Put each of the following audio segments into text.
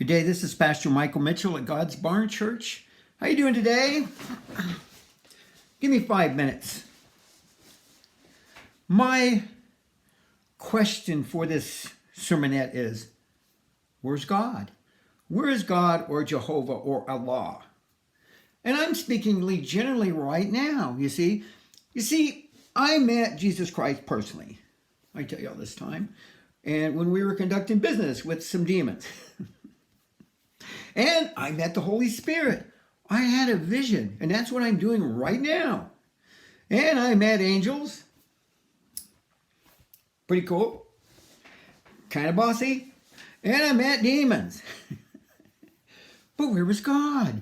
Good day, this is Pastor Michael Mitchell at God's Barn Church. How you doing today? Give me 5 minutes. My question for this sermonette is, where's God? Where is God or Jehovah or Allah? And I'm speaking generally right now, you see. You see, I met Jesus Christ personally. I tell you all this time. And when we were conducting business with some demons. And I met the Holy Spirit. I had a vision, and that's what I'm doing right now. And I met angels. Pretty cool. Kind of bossy. And I met demons. But where was God?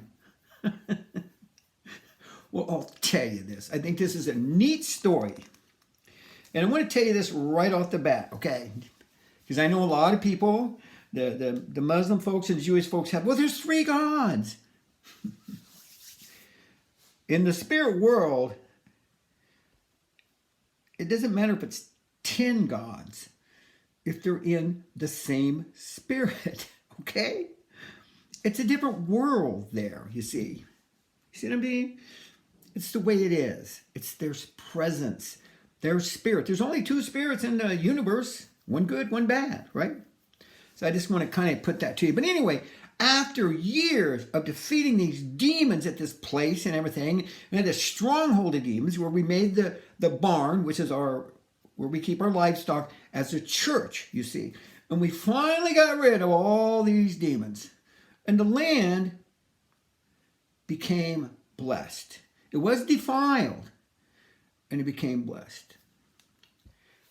Well, I'll tell you this. I think this is a neat story. And I want to tell you this right off the bat, okay? Because I know a lot of people, the Muslim folks and the Jewish folks have, well, there's 3 gods. In the spirit world, it doesn't matter if it's 10 gods, if they're in the same spirit, okay? It's a different world there, you see. You see what I mean? It's the way it is. It's their presence, their spirit. There's only 2 spirits in the universe, one good, one bad, right? So I just want to kind of put that to you. But anyway, after years of defeating these demons at this place and everything, and had a stronghold of demons where we made the barn, which is where we keep our livestock, as a church, you see. And we finally got rid of all these demons. And the land became blessed. It was defiled, and it became blessed.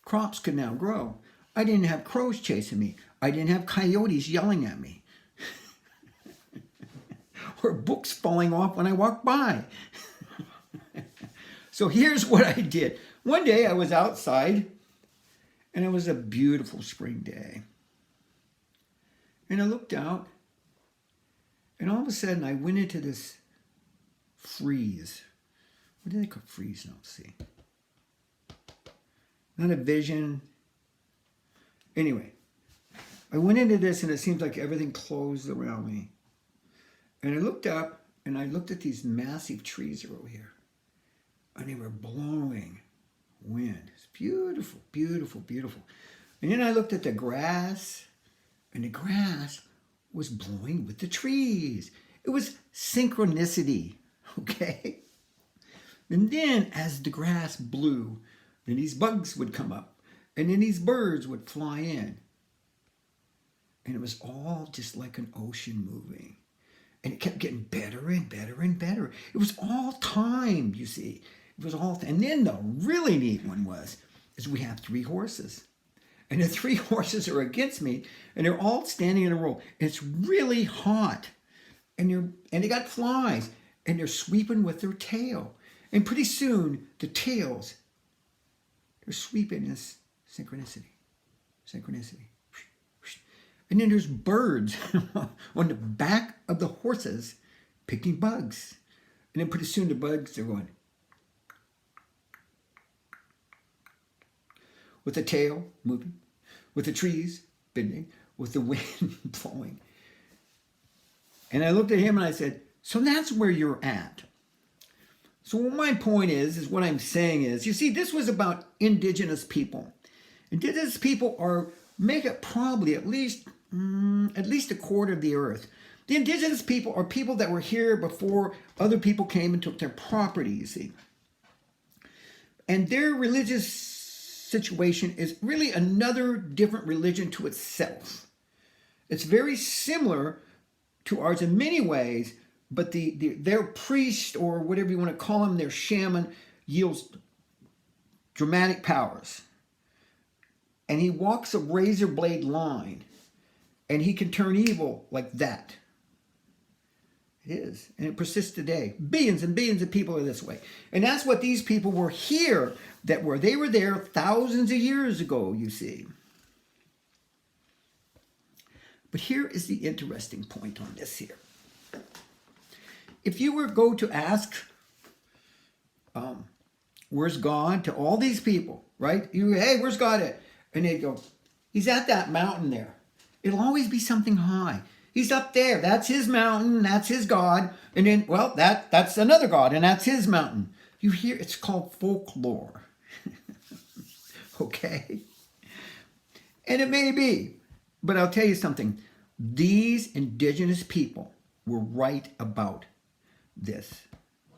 Crops could now grow. I didn't have crows chasing me. I didn't have coyotes yelling at me. Or books falling off when I walked by. So here's what I did. One day I was outside, and it was a beautiful spring day. And I looked out, and all of a sudden I went into this freeze. What do they call freeze now? See. Not a vision. Anyway, I went into this and it seems like everything closed around me. And I looked up and I looked at these massive trees over here. And they were blowing wind. It's beautiful, beautiful, beautiful. And then I looked at the grass, and the grass was blowing with the trees. It was synchronicity, okay? And then as the grass blew, then these bugs would come up, and then these birds would fly in. And it was all just like an ocean moving. And it kept getting better and better and better. It was all timed, you see. It was all, and then the really neat one is we have 3 horses. And the 3 horses are against me, and they're all standing in a row. And it's really hot. And they got flies, and they're sweeping with their tail. And pretty soon, the tails, they're sweeping this synchronicity. Synchronicity. And then there's birds on the back of the horses picking bugs. And then pretty soon the bugs are going with the tail moving, with the trees bending, with the wind blowing. And I looked at him and I said, so that's where you're at. So what my point is what I'm saying is, you see, this was about indigenous people. Indigenous people make it probably at least a quarter of the earth. The indigenous people are people that were here before other people came and took their property, you see. And their religious situation is really another different religion to itself. It's very similar to ours in many ways, but their priest, or whatever you want to call him, their shaman, yields dramatic powers. And he walks a razor blade line. And he can turn evil like that. It is. And it persists today. Billions and billions of people are this way. And that's what these people were here that were. They were there thousands of years ago, you see. But here is the interesting point on this here. If you were to go to ask, where's God, to all these people, right? Hey, where's God at? And they'd go, he's at that mountain there. It'll always be something high. He's up there. That's his mountain. That's his God. And then, well, that's another God, and that's his mountain. You hear, it's called folklore. Okay? And it may be. But I'll tell you something. These indigenous people were right about this.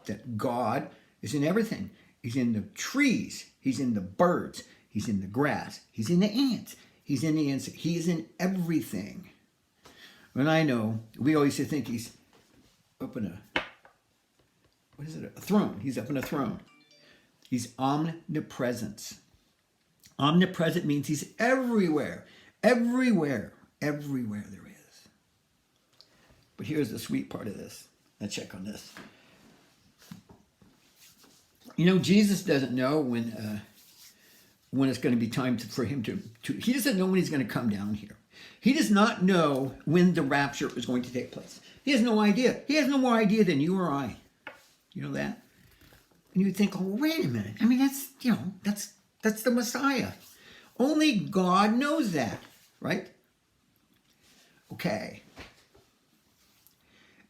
That God is in everything. He's in the trees. He's in the birds. He's in the grass. He's in the ants. He's in the insects. He is in everything. And I know, we always used to think he's up in a throne. He's up in a throne. He's omnipresence. Omnipresent means he's everywhere. Everywhere. Everywhere there is. But here's the sweet part of this. Let's check on this. You know, Jesus doesn't know when it's going to be time for him to. He doesn't know when he's going to come down here. He does not know when the rapture is going to take place. He has no idea. He has no more idea than you or I. You know that? And you would think, oh, wait a minute. I mean, that's the Messiah. Only God knows that, right? Okay.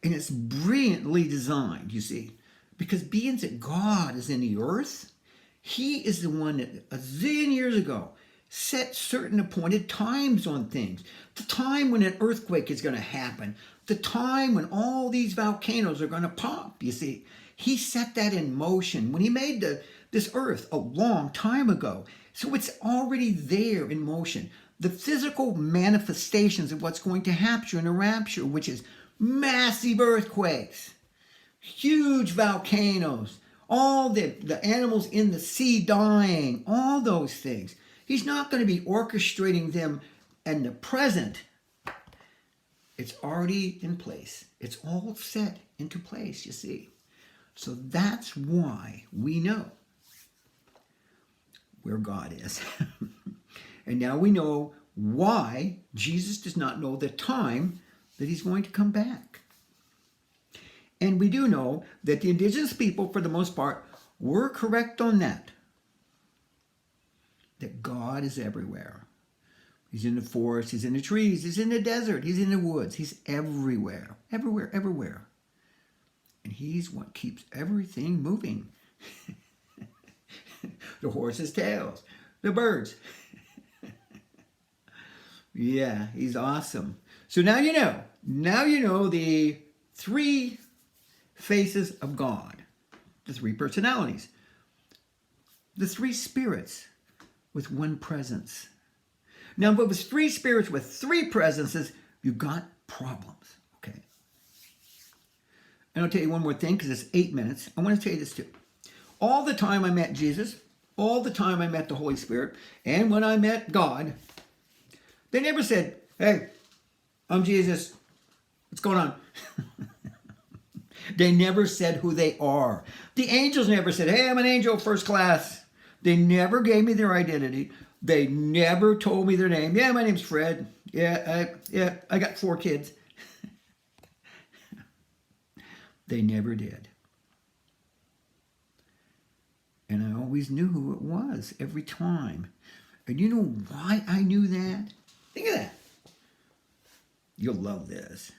And it's brilliantly designed, you see. Because being that God is in the earth, he is the one that a zillion years ago set certain appointed times on things. The time when an earthquake is going to happen. The time when all these volcanoes are going to pop, you see. He set that in motion when he made this earth a long time ago. So it's already there in motion. The physical manifestations of what's going to happen in a rapture, which is massive earthquakes, huge volcanoes, all the animals in the sea dying, all those things. He's not going to be orchestrating them in the present. It's already in place. It's all set into place, you see. So that's why we know where God is. And now we know why Jesus does not know the time that he's going to come back. And we do know that the indigenous people, for the most part, were correct on that. That God is everywhere. He's in the forest, he's in the trees, he's in the desert, he's in the woods. He's everywhere, everywhere, everywhere. And he's what keeps everything moving. The horse's tails, the birds. Yeah, he's awesome. So now you know. Now you know the three faces of God. The three personalities. The three spirits with one presence. Now, if it was three spirits with three presences, you got problems, okay? And I'll tell you one more thing, because it's 8 minutes. I want to tell you this too. All the time I met Jesus, all the time I met the Holy Spirit, and when I met God, they never said, hey, I'm Jesus. What's going on? They never said who they are. The angels never said, hey, I'm an angel first class. They never gave me their identity. They never told me their name. Yeah, my name's Fred. I got 4 kids. They never did. And I always knew who it was every time. And you know why I knew that? Think of that. You'll love this.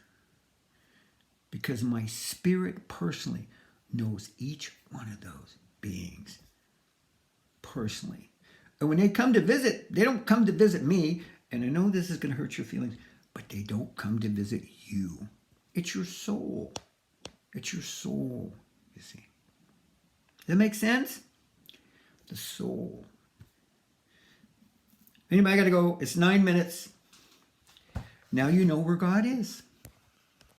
Because my spirit personally knows each one of those beings. Personally. And when they come to visit, they don't come to visit me. And I know this is going to hurt your feelings, but they don't come to visit you. It's your soul. It's your soul, you see. Does that make sense? The soul. Anybody got to go? It's 9 minutes. Now you know where God is.